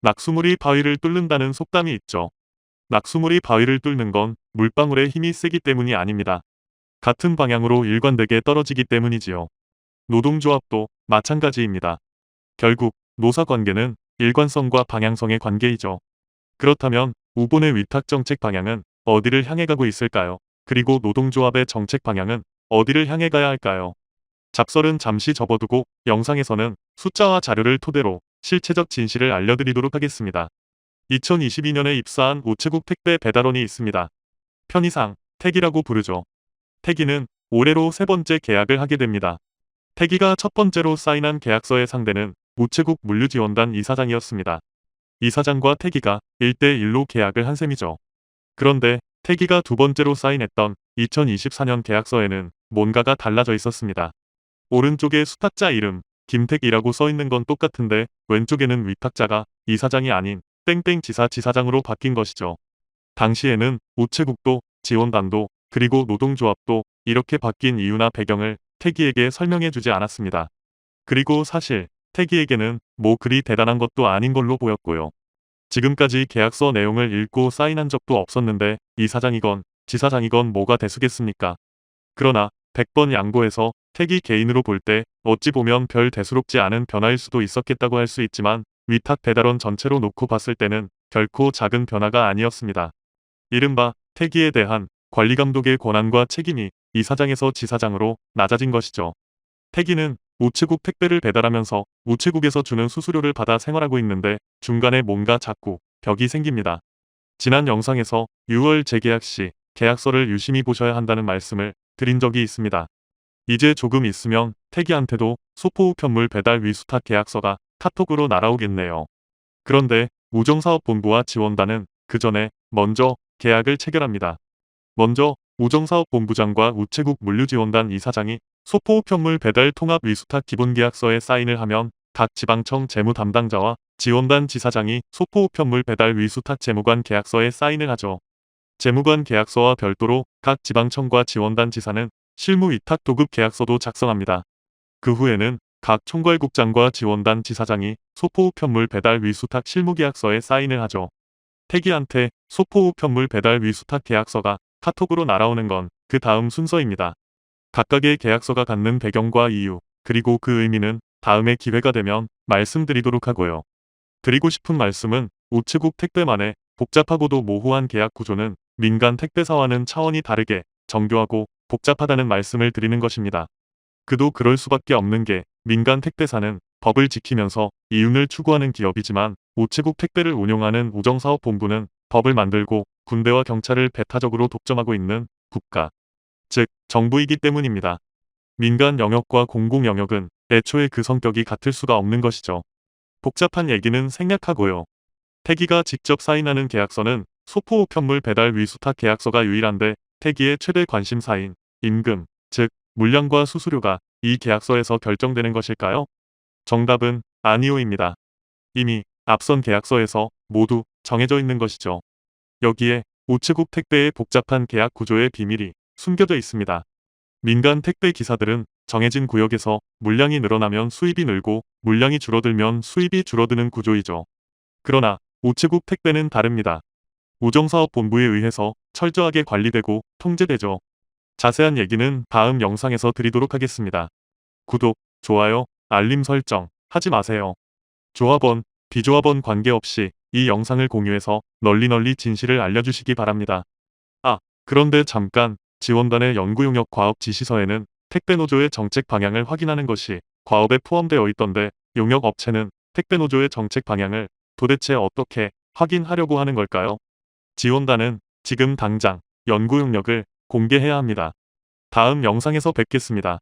낙수물이 바위를 뚫는다는 속담이 있죠. 낙수물이 바위를 뚫는 건 물방울의 힘이 세기 때문이 아닙니다. 같은 방향으로 일관되게 떨어지기 때문이지요. 노동조합도 마찬가지입니다. 결국 노사관계는 일관성과 방향성의 관계이죠. 그렇다면 우본의 위탁정책 방향은 어디를 향해 가고 있을까요? 그리고 노동조합의 정책 방향은 어디를 향해 가야 할까요? 잡설은 잠시 접어두고 영상에서는 숫자와 자료를 토대로 실체적 진실을 알려드리도록 하겠습니다. 2022년에 입사한 우체국 택배 배달원이 있습니다. 편의상 태기라고 부르죠. 태기는 올해로 세 번째 계약을 하게 됩니다. 태기가 첫 번째로 사인한 계약서의 상대는 우체국 물류지원단 이사장이었습니다. 이사장과 태기가 1대1로 계약을 한 셈이죠. 그런데 태기가 두 번째로 사인했던 2024년 계약서에는 뭔가가 달라져 있었습니다. 오른쪽에 수탁자 이름 김택이라고 써있는 건 똑같은데 왼쪽에는 위탁자가 이사장이 아닌 땡땡 지사장으로 바뀐 것이죠. 당시에는 우체국도 지원단도 그리고 노동조합도 이렇게 바뀐 이유나 배경을 태기에게 설명해 주지 않았습니다. 그리고 사실 태기에게는 뭐 그리 대단한 것도 아닌 걸로 보였고요. 지금까지 계약서 내용을 읽고 사인한 적도 없었는데 이사장이건 지사장이건 뭐가 대수겠습니까? 그러나 100번 양보해서 태기 개인으로 볼 때 어찌 보면 별 대수롭지 않은 변화일 수도 있었겠다고 할 수 있지만 위탁 배달원 전체로 놓고 봤을 때는 결코 작은 변화가 아니었습니다. 이른바 태기에 대한 관리감독의 권한과 책임이 이사장에서 지사장으로 낮아진 것이죠. 태기는 우체국 택배를 배달하면서 우체국에서 주는 수수료를 받아 생활하고 있는데 중간에 뭔가 자꾸 벽이 생깁니다. 지난 영상에서 6월 재계약 시 계약서를 유심히 보셔야 한다는 말씀을 드린 적이 있습니다. 이제 조금 있으면 태기한테도 소포우편물 배달 위수탁 계약서가 카톡으로 날아오겠네요. 그런데 우정사업본부와 지원단은 그 전에 먼저 계약을 체결합니다. 먼저 우정사업본부장과 우체국 물류지원단 이사장이 소포우편물 배달 통합 위수탁 기본계약서에 사인을 하면 각 지방청 재무 담당자와 지원단 지사장이 소포우편물 배달 위수탁 재무관 계약서에 사인을 하죠. 재무관 계약서와 별도로 각 지방청과 지원단 지사는 실무 위탁 도급 계약서도 작성합니다. 그 후에는 각 총괄국장과 지원단 지사장이 소포우편물 배달 위수탁 실무계약서에 사인을 하죠. 태기한테 소포우편물 배달 위수탁 계약서가 카톡으로 날아오는 건 그 다음 순서입니다. 각각의 계약서가 갖는 배경과 이유, 그리고 그 의미는 다음에 기회가 되면 말씀드리도록 하고요. 드리고 싶은 말씀은 우체국 택배만의 복잡하고도 모호한 계약 구조는 민간 택배사와는 차원이 다르게 정교하고 복잡하다는 말씀을 드리는 것입니다. 그도 그럴 수밖에 없는 게 민간 택배사는 법을 지키면서 이윤을 추구하는 기업이지만 우체국 택배를 운용하는 우정사업본부는 법을 만들고 군대와 경찰을 배타적으로 독점하고 있는 국가, 즉 정부이기 때문입니다. 민간 영역과 공공 영역은 애초에 그 성격이 같을 수가 없는 것이죠. 복잡한 얘기는 생략하고요. 태기가 직접 사인하는 계약서는 소포우편물 배달 위수탁 계약서가 유일한데 태기의 최대 관심사인 임금, 즉 물량과 수수료가 이 계약서에서 결정되는 것일까요? 정답은 아니오입니다. 이미 앞선 계약서에서 모두 정해져 있는 것이죠. 여기에 우체국 택배의 복잡한 계약 구조의 비밀이 숨겨져 있습니다. 민간 택배 기사들은 정해진 구역에서 물량이 늘어나면 수입이 늘고 물량이 줄어들면 수입이 줄어드는 구조이죠. 그러나 우체국 택배는 다릅니다. 우정사업본부에 의해서 철저하게 관리되고 통제되죠. 자세한 얘기는 다음 영상에서 드리도록 하겠습니다. 구독, 좋아요, 알림 설정 하지 마세요. 조합원, 비조합원 관계없이 이 영상을 공유해서 널리 진실을 알려주시기 바랍니다. 아, 그런데 잠깐, 지원단의 연구용역 과업 지시서에는 택배노조의 정책 방향을 확인하는 것이 과업에 포함되어 있던데 용역 업체는 택배노조의 정책 방향을 도대체 어떻게 확인하려고 하는 걸까요? 지원단은 지금 당장 연구용역을 공개해야 합니다. 다음 영상에서 뵙겠습니다.